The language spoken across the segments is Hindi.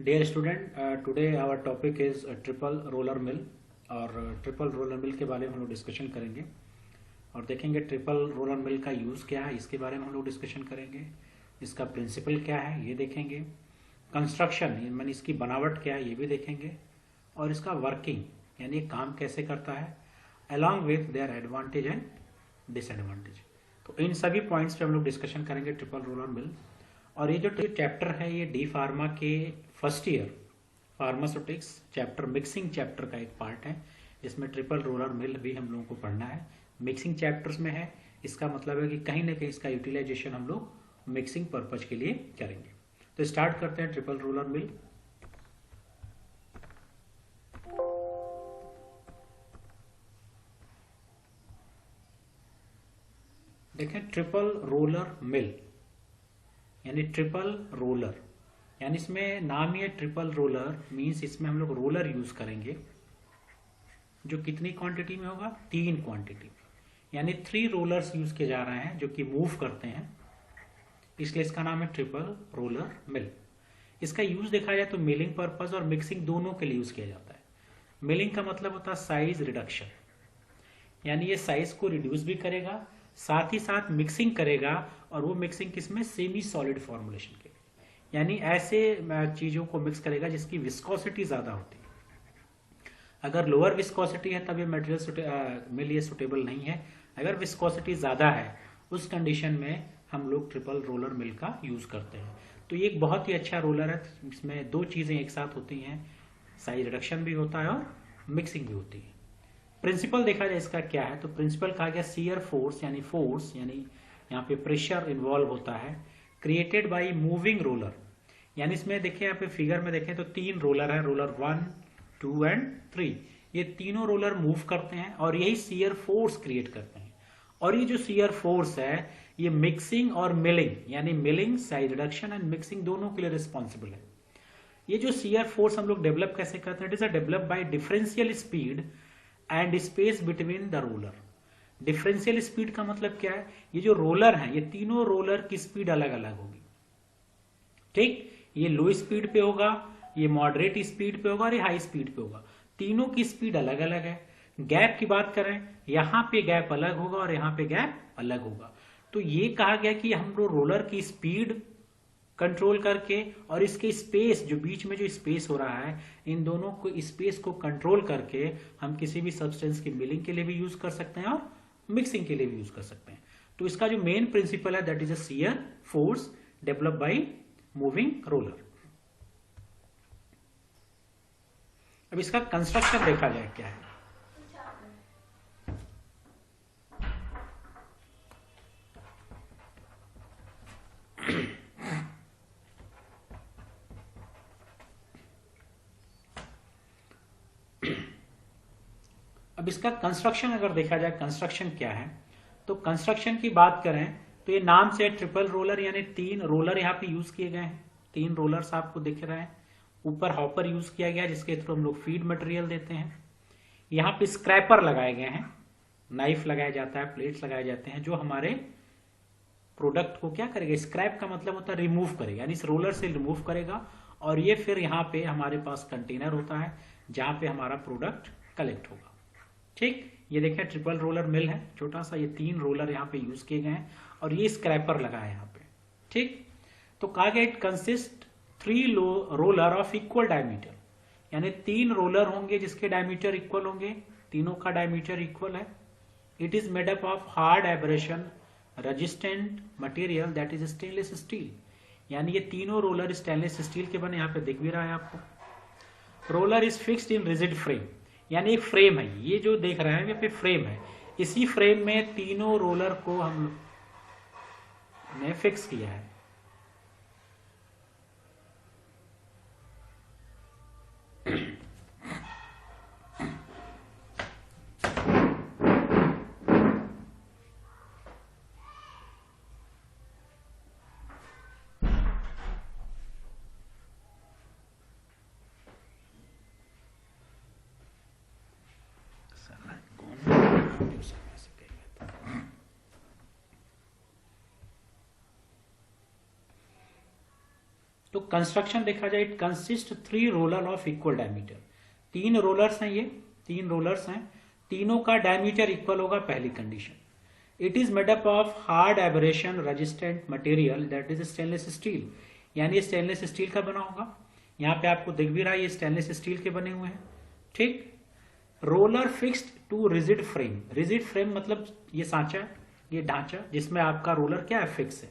Dear student, today our topic is triple roller mill और ट्रिपल रोलर मिल के बारे में हम लोग डिस्कशन करेंगे और देखेंगे ट्रिपल रोलर मिल का यूज़ क्या है, इसके बारे में हम लोग डिस्कशन करेंगे। इसका प्रिंसिपल क्या है ये देखेंगे, कंस्ट्रक्शन यानी इसकी बनावट क्या है ये भी देखेंगे और इसका वर्किंग यानी ये काम कैसे करता है along with their advantage and disadvantage. तो इन सभी पॉइंट्स पे हम लोग डिस्कशन करेंगे ट्रिपल रोलर मिल। और ये जो चैप्टर है ये डी फार्मा के first year pharmaceutics chapter mixing chapter का एक पार्ट है, जिसमें ट्रिपल रोलर मिल भी हम लोगों को पढ़ना है। मिक्सिंग चैप्टर्स में है, इसका मतलब है कि कहीं ना कहीं इसका यूटिलाइजेशन हम लोग मिक्सिंग पर्पज के लिए करेंगे। तो स्टार्ट करते हैं ट्रिपल रोलर मिल। देखें ट्रिपल रोलर मिल यानी ट्रिपल रोलर, यानी इसमें नाम ही है ट्रिपल रोलर, मींस इसमें हम लोग रोलर यूज करेंगे जो कितनी क्वांटिटी में होगा, 3 क्वांटिटी, यानी 3 रोलर्स यूज किए जा रहे हैं जो कि मूव करते हैं, इसलिए इसका नाम है ट्रिपल रोलर मिल। इसका यूज देखा जाए तो मिलिंग पर्पज और मिक्सिंग दोनों के लिए यूज किया जाता है। मिलिंग का मतलब होता है साइज रिडक्शन, यानी ये साइज को रिड्यूस भी करेगा, साथ ही साथ मिक्सिंग करेगा, और वो मिक्सिंग किसमें, सेमी सॉलिड फॉर्मुलेशन के, यानी ऐसे चीजों को मिक्स करेगा जिसकी विस्कोसिटी ज्यादा होती है। अगर लोअर विस्कोसिटी है तब ये मटेरियल मिल ये सुटेबल नहीं है। अगर विस्कोसिटी ज्यादा है उस कंडीशन में हम लोग ट्रिपल रोलर मिल का यूज करते हैं। तो ये एक बहुत ही अच्छा रोलर है, इसमें 2 चीजें एक साथ होती हैं, साइज रिडक्शन भी होता है और मिक्सिंग भी होती है। प्रिंसिपल देखा जाए इसका क्या है, तो प्रिंसिपल कहा गया शियर फोर्स यानी यहाँ पे प्रेशर इन्वॉल्व होता है, क्रिएटेड बाय मूविंग रोलर। यानी इसमें देखिए यहाँ पे फिगर में देखें तो 3 रोलर है, रोलर 1, 2 एंड 3। ये तीनों रोलर मूव करते हैं और यही शियर फोर्स क्रिएट करते हैं। और ये जो शियर फोर्स है ये मिक्सिंग और मिलिंग यानी milling, size reduction and mixing दोनों के लिए रिस्पॉन्सिबल है। ये जो शियर फोर्स हम लोग डेवलप कैसे करते हैं, it is develop by differential speed and space between the roller. Differential speed का मतलब क्या है, ये जो रोलर है ये तीनों रोलर की स्पीड अलग अलग होगी, ठीक। ये लो स्पीड पे होगा, ये मॉडरेट स्पीड पे होगा और ये हाई स्पीड पे होगा। तीनों की स्पीड अलग अलग है। गैप की बात करें, यहां पे गैप अलग होगा और यहां पे गैप अलग होगा। तो ये कहा गया कि हम लोग रोलर की स्पीड कंट्रोल करके और इसके स्पेस, जो बीच में जो स्पेस हो रहा है, इन दोनों को स्पेस को कंट्रोल करके हम किसी भी सब्सटेंस की मिलिंग के लिए भी यूज कर सकते हैं और मिक्सिंग के लिए भी यूज कर सकते हैं। तो इसका जो मेन प्रिंसिपल है that is a shear force develop by moving roller. अब इसका कंस्ट्रक्शन देखा जाए क्या है। अब इसका कंस्ट्रक्शन अगर देखा जाए कंस्ट्रक्शन क्या है, तो कंस्ट्रक्शन की बात करें तो ये नाम से ट्रिपल रोलर, यानी 3 रोलर यहाँ पे यूज किए गए हैं। 3 रोलर्स आपको दिख रहे हैं। ऊपर हॉपर यूज किया गया जिसके थ्रू हम लोग फीड मटेरियल देते हैं। यहाँ पे स्क्रैपर लगाए गए हैं, नाइफ लगाया जाता है, प्लेट्स लगाए जाते हैं जो हमारे प्रोडक्ट को क्या करेगा, स्क्रैप का मतलब होता है रिमूव करेगा, यानी इस रोलर से रिमूव करेगा। और ये फिर यहाँ पे हमारे पास कंटेनर होता है जहां पे हमारा प्रोडक्ट कलेक्ट होगा, ठीक। ये देखिए ट्रिपल रोलर मिल है, छोटा सा, ये 3 रोलर यहाँ पे यूज किए गए हैं और ये स्क्रैपर लगा है यहाँ पे, ठीक। तो कहा गया it consist 3 roller of equal diameter, यानी 3 रोलर होंगे जिसके डायमीटर इक्वल होंगे, तीनों का डायमीटर इक्वल है। It is made up of hard abrasion resistant material that is stainless steel, यानी ये तीनों रोलर स्टेनलेस स्टील के बने, यहाँ पे दिख भी रहा है आपको। Roller is fixed in rigid frame, यानी एक फ्रेम है, ये जो देख रहे हैं ये पे फ्रेम है, इसी फ्रेम में तीनों रोलर को हम ने फिक्स किया है। तो कंस्ट्रक्शन देखा जाए, it consist 3 roller of equal diameter. 3 rollers हैं, ये 3 रोलर्स हैं, तीनों का डायमीटर इक्वल होगा, पहली condition. It is made up of hard abrasion resistant material that is stainless steel, यानी स्टेनलेस स्टील का बना होगा। यहाँ पे आपको दिख भी रहा है ये स्टेनलेस स्टील के बने हुए हैं, ठीक। Roller fixed to rigid frame, rigid frame मतलब ये सांचा, ये ढांचा जिसमें आपका रोलर क्या है, फिक्स है।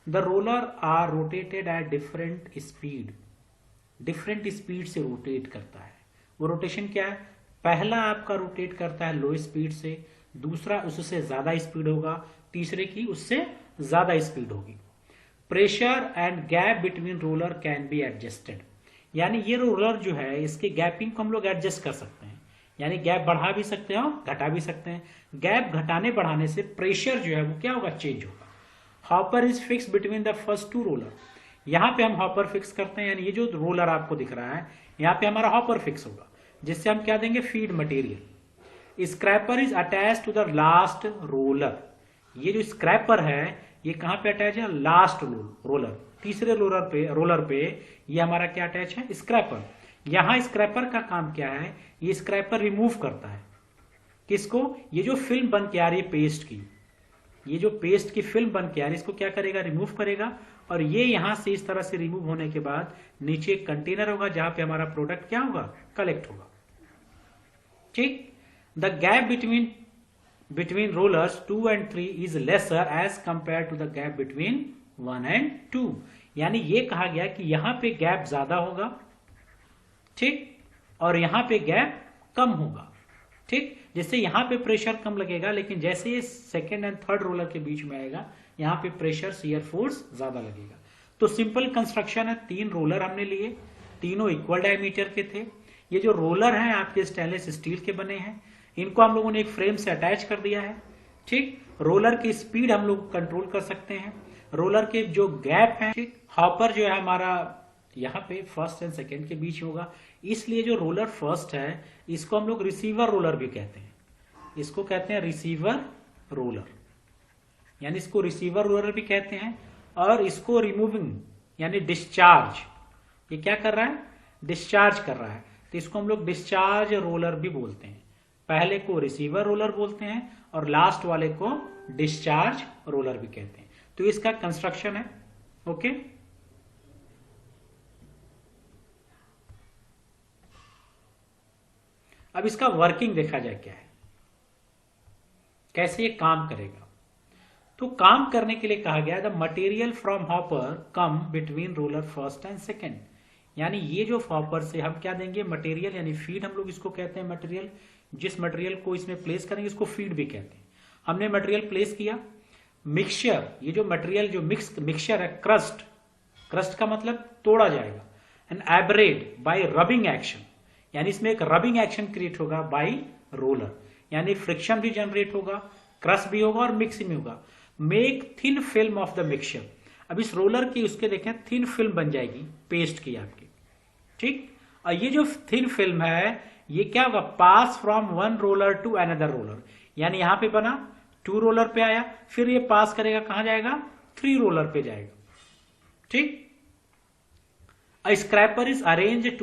The roller are rotated at different speed, different speed से रोटेट करता है। वो रोटेशन क्या है, पहला आपका रोटेट करता है लो स्पीड से, दूसरा उससे ज्यादा स्पीड होगा, तीसरे की उससे ज्यादा स्पीड होगी। Pressure and gap between roller can be adjusted, यानी ये रोलर जो है इसके गैपिंग को हम लोग एडजस्ट कर सकते हैं, यानी गैप बढ़ा भी सकते हैं और घटा भी सकते हैं। गैप घटाने बढ़ाने से प्रेशर जो है वो क्या होगा, चेंज होगा। Hopper is fix between the first 2 roller, यहाँ पे हम हॉपर फिक्स करते हैं, यानी ये जो रोलर आपको दिख रहा है यहाँ पे हमारा हॉपर फिक्स होगा, जिससे हम क्या देंगे, feed material. Scraper is attach to the last roller, ये जो स्क्रैपर है ये कहां पे अटैच है, लास्ट रोलर, तीसरे रोलर पे ये हमारा क्या अटैच है, स्क्रैपर। यहां स्क्रैपर का काम क्या है, ये स्क्रैपर रिमूव करता है किसको, ये जो फिल्म बन के आ रही है पेस्ट की, ये जो पेस्ट की फिल्म बन के आ रही है इसको क्या करेगा, रिमूव करेगा। और ये यहां से इस तरह से रिमूव होने के बाद नीचे एक कंटेनर होगा जहां पे हमारा प्रोडक्ट क्या होगा, कलेक्ट होगा, ठीक। The gap between rollers 2 and 3 is lesser as compare to the gap between 1 and 2, यानी ये कहा गया कि यहां पे गैप ज्यादा होगा, ठीक, और यहां पे गैप कम होगा, ठीक, जिससे यहां पे प्रेशर कम लगेगा, लेकिन जैसे ये सेकेंड एंड थर्ड रोलर के बीच में आएगा यहां पे प्रेशर शियर फोर्स ज्यादा लगेगा। तो सिंपल कंस्ट्रक्शन है, 3 रोलर हमने लिए, तीनों इक्वल डायमीटर के थे। ये जो रोलर हैं आपके स्टेनलेस स्टील के बने हैं, इनको हम लोगों ने एक फ्रेम से अटैच कर दिया है, ठीक। रोलर की स्पीड हम लोग कंट्रोल कर सकते हैं, रोलर के जो गैप है, ठीक। हॉपर जो है हमारा यहाँ पे फर्स्ट एंड सेकेंड के बीच होगा, इसलिए जो रोलर फर्स्ट है इसको हम लोग रिसीवर रोलर भी कहते हैं, इसको कहते हैं रिसीवर रोलर, यानी इसको रिसीवर रोलर भी कहते हैं। और इसको रिमूविंग यानी डिस्चार्ज, ये क्या कर रहा है, डिस्चार्ज कर रहा है, तो इसको हम लोग डिस्चार्ज रोलर भी बोलते हैं। पहले को रिसीवर रोलर बोलते हैं और लास्ट वाले को डिस्चार्ज रोलर भी कहते हैं। तो इसका कंस्ट्रक्शन है, ओके। अब इसका वर्किंग देखा जाए क्या है, कैसे ये काम करेगा। तो काम करने के लिए कहा गया the material from hopper come between roller first and second, यानी ये जो हॉपर से हम क्या देंगे, मटेरियल, यानी फीड हम लोग इसको कहते हैं। मटेरियल, जिस मटेरियल को इसमें प्लेस करेंगे इसको फीड भी कहते हैं। हमने मटेरियल प्लेस किया। मिक्सचर, ये जो मटेरियल जो मिक्सचर है, क्रस्ट का मतलब तोड़ा जाएगा। एंड एब्रेड बाय रबिंग एक्शन, यानी इसमें एक रबिंग एक्शन क्रिएट होगा बाय रोलर, यानी फ्रिक्शन भी जनरेट होगा, क्रश भी होगा और मिक्सिंग भी होगा। Make thin film of the mixture, अब इस रोलर की उसके देखें थिन फिल्म बन जाएगी पेस्ट की आपकी, ठीक। और ये जो थिन फिल्म है ये क्या होगा, pass from 1 roller to another roller, यानी यहां पे बना 2 रोलर पे आया, फिर ये पास करेगा कहां जाएगा, 3 रोलर पे जाएगा, ठीक। A scraper is arranged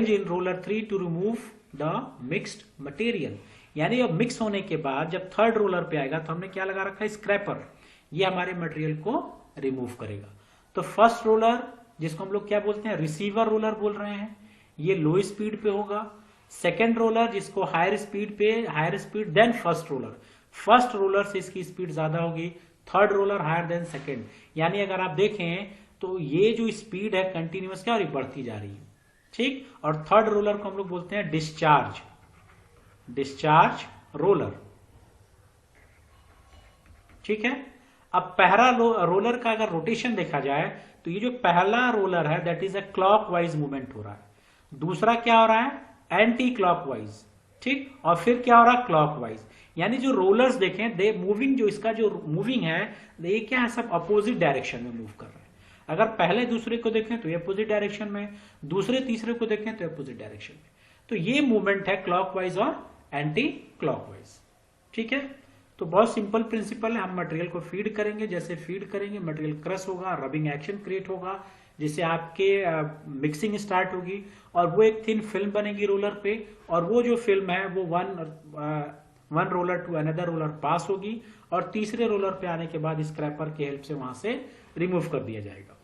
in roller 3 to remove the mixed material, यानी अब मिक्स होने के बाद जब थर्ड रोलर पे आएगा तो हमने क्या लगा रखा है, स्क्रैपर, ये हमारे मटेरियल को रिमूव करेगा। तो फर्स्ट रोलर जिसको हम लोग क्या बोलते हैं, रिसीवर रोलर बोल रहे हैं, ये लो स्पीड पे होगा। सेकेंड रोलर जिसको higher speed than first roller से इसकी स्पीड ज्यादा होगी। Third roller higher than second, यानी अगर आप देखें तो ये जो स्पीड है कंटिन्यूअस क्या हो रही, बढ़ती जा रही है, ठीक। और थर्ड रोलर को हम लोग बोलते हैं डिस्चार्ज रोलर, ठीक है। अब पहला रोलर का अगर रोटेशन देखा जाए तो ये जो पहला रोलर है that is a clockwise movement हो रहा है, दूसरा क्या हो रहा है, एंटी क्लॉकवाइज, ठीक। और फिर क्या हो रहा है, क्लॉकवाइज, यानी जो रोलर्स देखें दे मूविंग, जो इसका जो मूविंग है ये क्या है, सब अपोजिट डायरेक्शन में मूव कर रहे हैं। अगर पहले दूसरे को देखें तो ये अपोजिट डायरेक्शन में, दूसरे तीसरे को देखें तो अपोजिट डायरेक्शन में। तो ये मूवमेंट है क्लॉकवाइज और एंटी क्लॉकवाइज, ठीक है। तो बहुत सिंपल प्रिंसिपल है, हम मटेरियल को फीड करेंगे, जैसे फीड करेंगे मटेरियल क्रश होगा, रबिंग एक्शन क्रिएट होगा, जिससे आपके मिक्सिंग स्टार्ट होगी और वो एक थिन फिल्म बनेगी रोलर पे, और वो जो फिल्म है वो one roller to another roller pass होगी और तीसरे रोलर पे आने के बाद स्क्रैपर की हेल्प से वहां से रिमूव कर दिया जाएगा।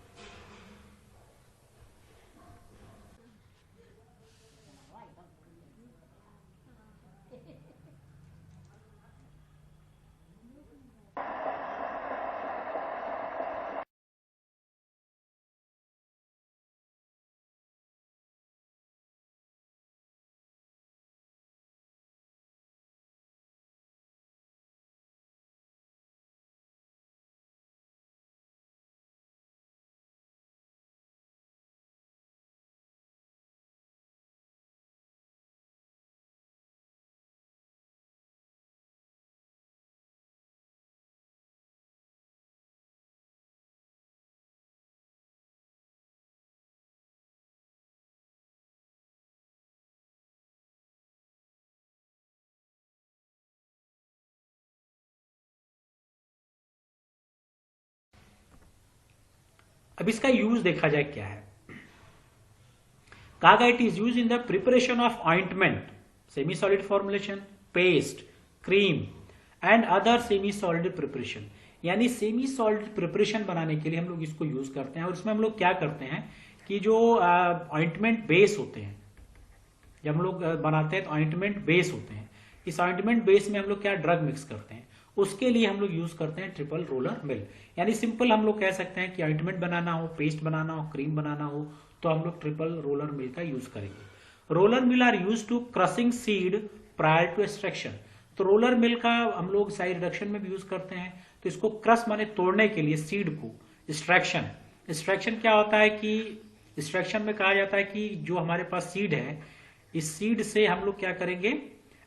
अब इसका यूज देखा जाए क्या है। कहा गया it is use in the preparation of ointment, semi solid formulation, paste, cream and other semi solid preparation. यानी सेमी सॉलिड प्रिपरेशन बनाने के लिए हम लोग इसको यूज करते हैं। और इसमें हम लोग क्या करते हैं कि जो ऑइंटमेंट बेस होते हैं, जब हम लोग बनाते हैं तो ऑइंटमेंट बेस होते हैं, इस ऑइंटमेंट बेस में हम लोग क्या ड्रग मिक्स करते हैं, उसके लिए हम लोग यूज करते हैं ट्रिपल रोलर मिल। यानी सिंपल हम लोग कह सकते हैं कि ऑइंटमेंट बनाना हो, पेस्ट बनाना हो, क्रीम बनाना हो, तो हम लोग ट्रिपल रोलर मिल का यूज करेंगे। Roller mill are use to crushing seed prior to extraction. तो रोलर मिल का हम लोग साइड रिडक्शन में भी यूज करते हैं। तो इसको क्रश माने तोड़ने के लिए सीड को, एक्सट्रैक्शन। एक्सट्रैक्शन क्या होता है कि एक्सट्रैक्शन में कहा जाता है कि जो हमारे पास सीड है, इस सीड से हम लोग क्या करेंगे,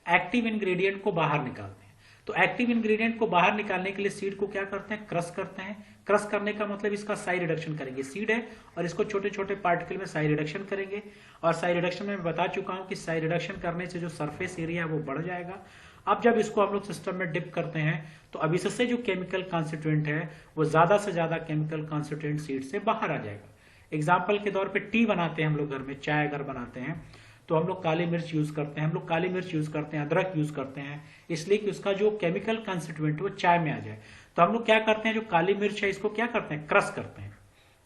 एक्टिव इंग्रेडिएंट को बाहर निकालते हैं। तो एक्टिव इंग्रेडिएंट को बाहर निकालने के लिए सीड को क्या करते हैं, क्रश करते हैं। क्रश करने का मतलब इसका साइड रिडक्शन करेंगे। सीड है और इसको छोटे छोटे पार्टिकल में साइड रिडक्शन करेंगे। और साइड रिडक्शन में मैं बता चुका हूं कि साइड रिडक्शन करने से जो सरफेस एरिया है वो बढ़ जाएगा। अब जब इसको हम लोग सिस्टम में डिप करते हैं तो अब इससे जो केमिकल कॉन्स्टिट्यूएंट है वो ज्यादा से ज्यादा केमिकल कॉन्स्टिट्यूएंट सीड से बाहर आ जाएगा। एग्जाम्पल के तौर पे टी बनाते हैं हम लोग घर में, चाय अगर बनाते हैं तो हम लोग काली मिर्च यूज करते हैं, हम लोग काली मिर्च यूज करते हैं, अदरक यूज करते हैं, इसलिए कि उसका जो केमिकल कॉन्स्टिट्यूएंट वो चाय में आ जाए। तो हम लोग क्या करते हैं, जो काली मिर्च है इसको क्या करते हैं, क्रश करते हैं।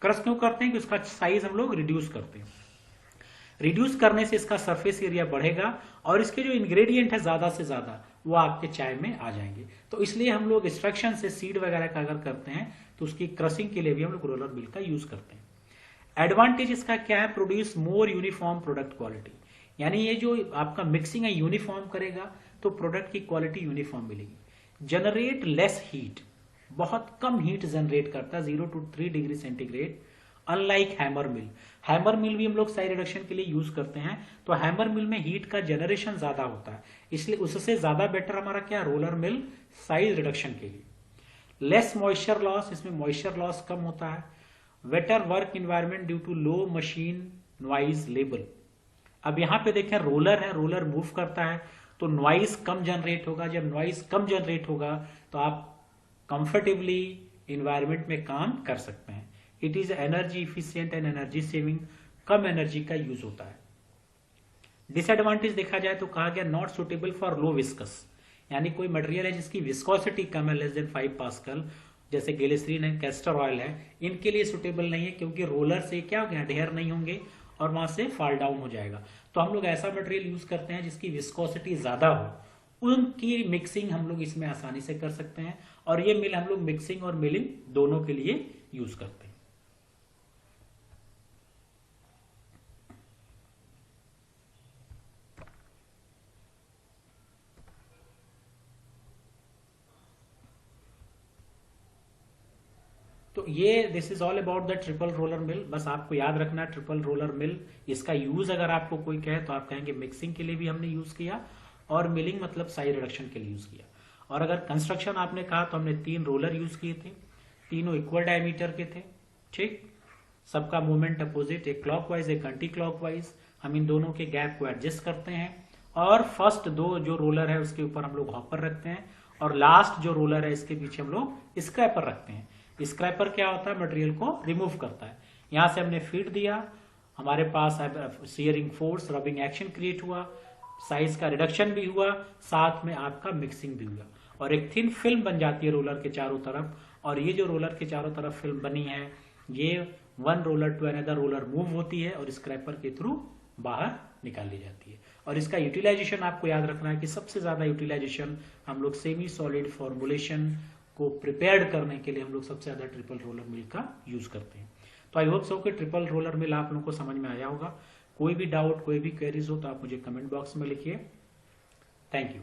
क्रश क्यों करते हैं कि उसका साइज हम लोग रिड्यूस करते हैं। रिड्यूस करने से इसका सरफेस एरिया बढ़ेगा और इसके जो इंग्रेडिएंट है ज्यादा से ज्यादा वो आपके चाय में आ जाएंगे। तो इसलिए हम लोग एक्सट्रैक्शन से सीड वगैरह का अगर करते हैं तो उसकी क्रशिंग के लिए भी हम लोग रोलर मिल का यूज करते हैं। एडवांटेज इसका क्या है, produce more uniform product quality. यानी ये जो आपका मिक्सिंग है यूनिफॉर्म करेगा तो प्रोडक्ट की क्वालिटी यूनिफॉर्म मिलेगी। जनरेट लेस हीट, बहुत कम हीट जनरेट करता है, 0 to 3 degree centigrade, unlike hammer mill. Hammer mill भी हम लोग साइड रिडक्शन के लिए यूज करते हैं। तो हैमर मिल में हीट का जनरेशन ज्यादा होता है, इसलिए उससे ज्यादा बेटर हमारा क्या, रोलर मिल साइज रिडक्शन के लिए। लेस मॉइस्चर लॉस, इसमें मॉइस्चर लॉस कम होता है। Better work environment due to low machine noise level. अब यहां पे देखें रोलर है, रोलर मूव करता है तो नॉइज कम जनरेट होगा। जब नॉइज कम जनरेट होगा तो आप कंफर्टेबली इन्वायरमेंट में काम कर सकते हैं। It is energy efficient and energy saving, come energy का यूज होता है। डिसएडवांटेज देखा जाए तो कहा गया not suitable for low viscous, यानी कोई मटेरियल है जिसकी विस्कोसिटी कम है, लेस देन 5 पास्कल, जैसे ग्लिसरीन है, कैस्टर ऑयल है, इनके लिए सुटेबल नहीं है क्योंकि रोलर से क्या हो गया, ढेर नहीं होंगे और वहां से फॉल डाउन हो जाएगा। तो हम लोग ऐसा मटेरियल यूज करते हैं जिसकी विस्कोसिटी ज्यादा हो, उनकी मिक्सिंग हम लोग इसमें आसानी से कर सकते हैं। और ये मिल हम लोग मिक्सिंग और मिलिंग दोनों के लिए यूज करते हैं। तो ये this is all about the triple roller mill. बस आपको याद रखना ट्रिपल रोलर मिल, इसका यूज अगर आपको कोई कहे तो आप कहेंगे मिक्सिंग के लिए भी हमने यूज किया और मिलिंग मतलब साइज रिडक्शन के लिए यूज किया। और अगर कंस्ट्रक्शन आपने कहा तो हमने 3 रोलर यूज किए थे, तीनों इक्वल डायमीटर के थे, ठीक, सबका मूवमेंट अपोजिट, एक क्लॉकवाइज एक एंटी क्लॉकवाइज। हम इन दोनों के गैप को एडजस्ट करते हैं और फर्स्ट 2 जो रोलर है उसके ऊपर हम लोग हॉपर रखते हैं और लास्ट जो रोलर है इसके पीछे हम लोग स्क्रैपर रखते हैं। स्क्रैपर क्या होता है, मटेरियल को रिमूव करता है। यहाँ से हमने फीड दिया, हमारे पास shearing force, rubbing action create हुआ, साइज का रिडक्शन भी हुआ, साथ में आपका मिक्सिंग भी हुआ और एक थिन फिल्म बन जाती है रोलर के चारों तरफ। और ये जो रोलर के चारों तरफ फिल्म बनी है ये one roller to another roller move होती है और स्क्रैपर के थ्रू बाहर निकाल ली जाती है। और इसका यूटिलाइजेशन आपको याद रखना है कि सबसे ज्यादा यूटिलाइजेशन हम लोग सेमी सॉलिड फॉर्मुलेशन को प्रिपेयर्ड करने के लिए हम लोग सबसे ज्यादा ट्रिपल रोलर मिल का यूज करते हैं। तो आई होप सो कि ट्रिपल रोलर मिल आप लोगों को समझ में आया होगा। कोई भी डाउट, कोई भी क्वेरीज हो तो आप मुझे कमेंट बॉक्स में लिखिए। Thank you.